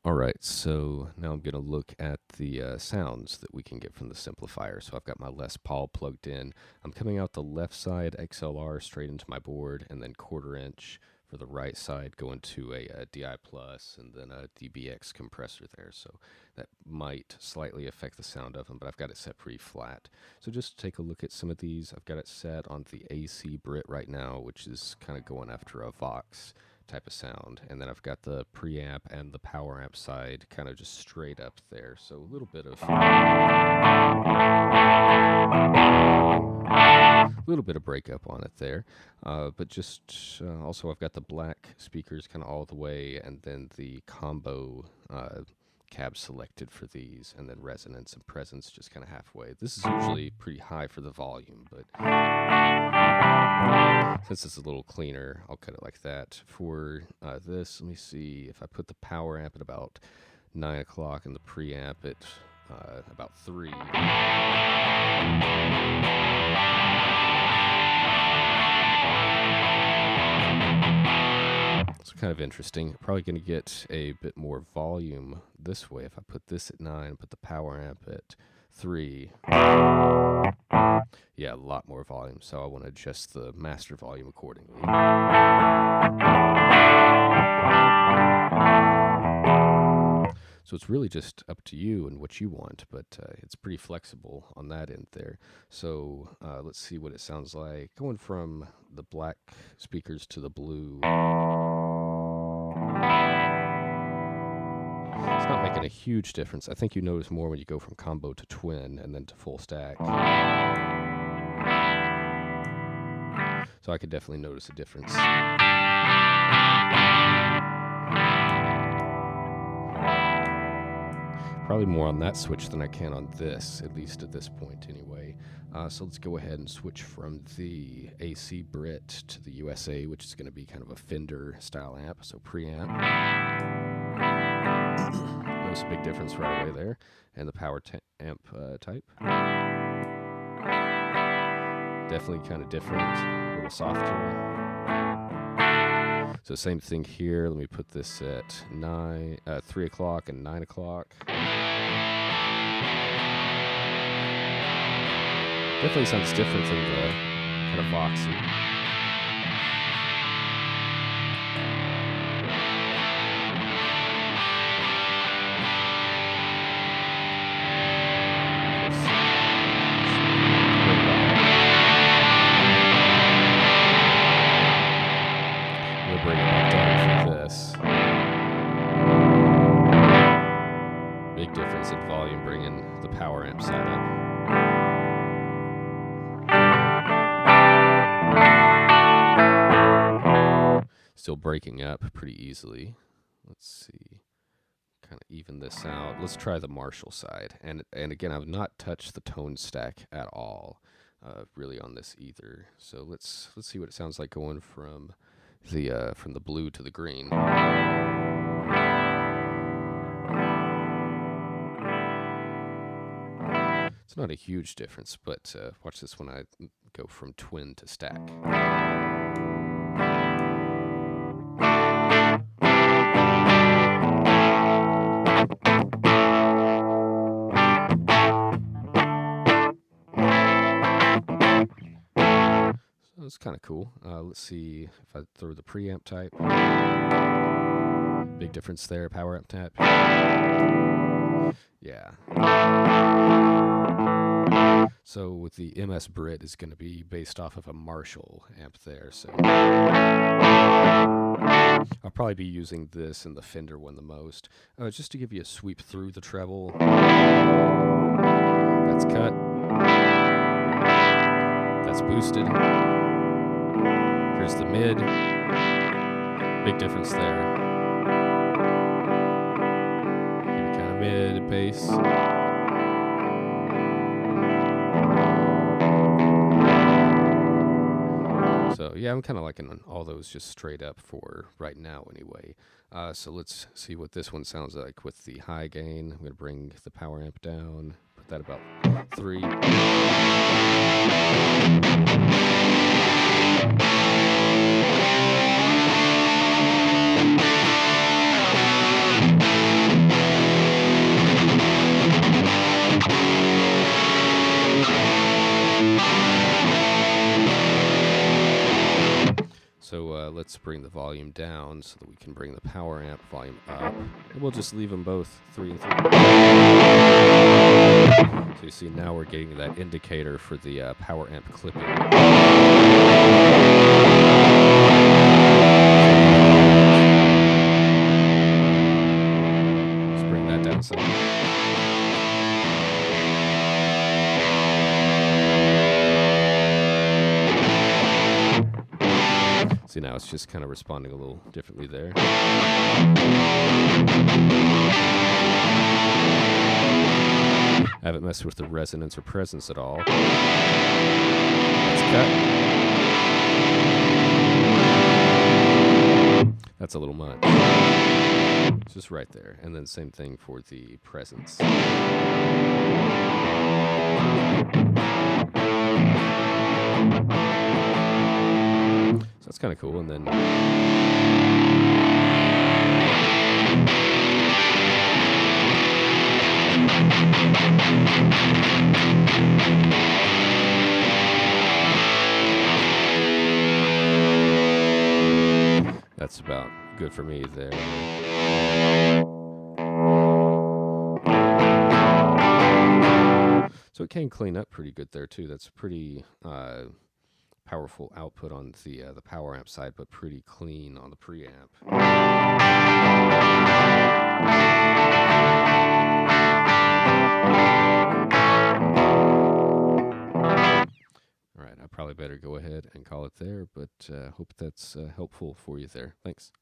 All right, so now I'm going to look at the sounds that we can get from the Simplifier. So I've got my Les Paul plugged in. I'm coming out the left side XLR straight into my board, and then 1/4 inch for the right side going to a DI Plus, and then a DBX compressor there. So that might slightly affect the sound of them, but I've got it set pretty flat. So just take a look at some of these. I've got it set on the AC Brit right now, which is kind of going after a Vox type of sound, and then I've got the preamp and the power amp side kind of just straight up there, so a little bit of breakup on it there, but just also I've got the black speakers kind of all the way, and then the combo cab selected for these, and then resonance and presence just kind of halfway. This is usually pretty high for the volume, but since it's a little cleaner, I'll cut it like that. For this, let me see, if I put the power amp at about 9 o'clock and the preamp at about 3. It's kind of interesting. Probably going to get a bit more volume this way if I put this at 9, put the power amp at 3. Yeah, a lot more volume, so I want to adjust the master volume accordingly. So it's really just up to you and what you want, but it's pretty flexible on that end there. So let's see what it sounds like going from the black speakers to the blue. It's not making a huge difference. I think you notice more when you go from combo to twin and then to full stack. So I could definitely notice a difference. Probably more on that switch than I can on this, at least at this point anyway. So let's go ahead and switch from the AC Brit to the USA, which is going to be kind of a Fender style amp, so preamp. Notice a big difference right away there. And the power amp type. Definitely kind of different, a little softer. So same thing here. Let me put this at 3 o'clock and 9 o'clock. Definitely sounds different than the kind of Voxy. We'll bring it back down for this. Big difference in volume bringing the power amp side up. Still breaking up pretty easily. Let's see. Kind of even this out. Let's try the Marshall side. And again, I've not touched the tone stack at all, really on this either. So let's see what it sounds like going from the blue to the green. It's not a huge difference, but watch this when I go from twin to stack. It's kind of cool. Let's see if I throw the preamp type. Big difference there. Power amp type. Yeah. So with the MS Brit is going to be based off of a Marshall amp there. So I'll probably be using this and the Fender one the most. Just to give you a sweep through the treble. That's cut. That's boosted. Here's the mid. Big difference there. Keep it kind of mid, bass. So yeah, I'm kind of liking all those just straight up for right now anyway. So let's see what this one sounds like with the high gain. I'm going to bring the power amp down, put that about 3. let's bring the volume down so that we can bring the power amp volume up. And we'll just leave them both 3 and 3. So you see now we're getting that indicator for the power amp clipping. Let's bring that down some. See, now it's just kind of responding a little differently there. I haven't messed with the resonance or presence at all. Let's cut. That's a little much. It's just right there. And then same thing for the presence. So that's kind of cool. And then that's about good for me there. So it can clean up pretty good there too. That's pretty powerful output on the power amp side, but pretty clean on the preamp. All right, I probably better go ahead and call it there, but hope that's helpful for you there. Thanks.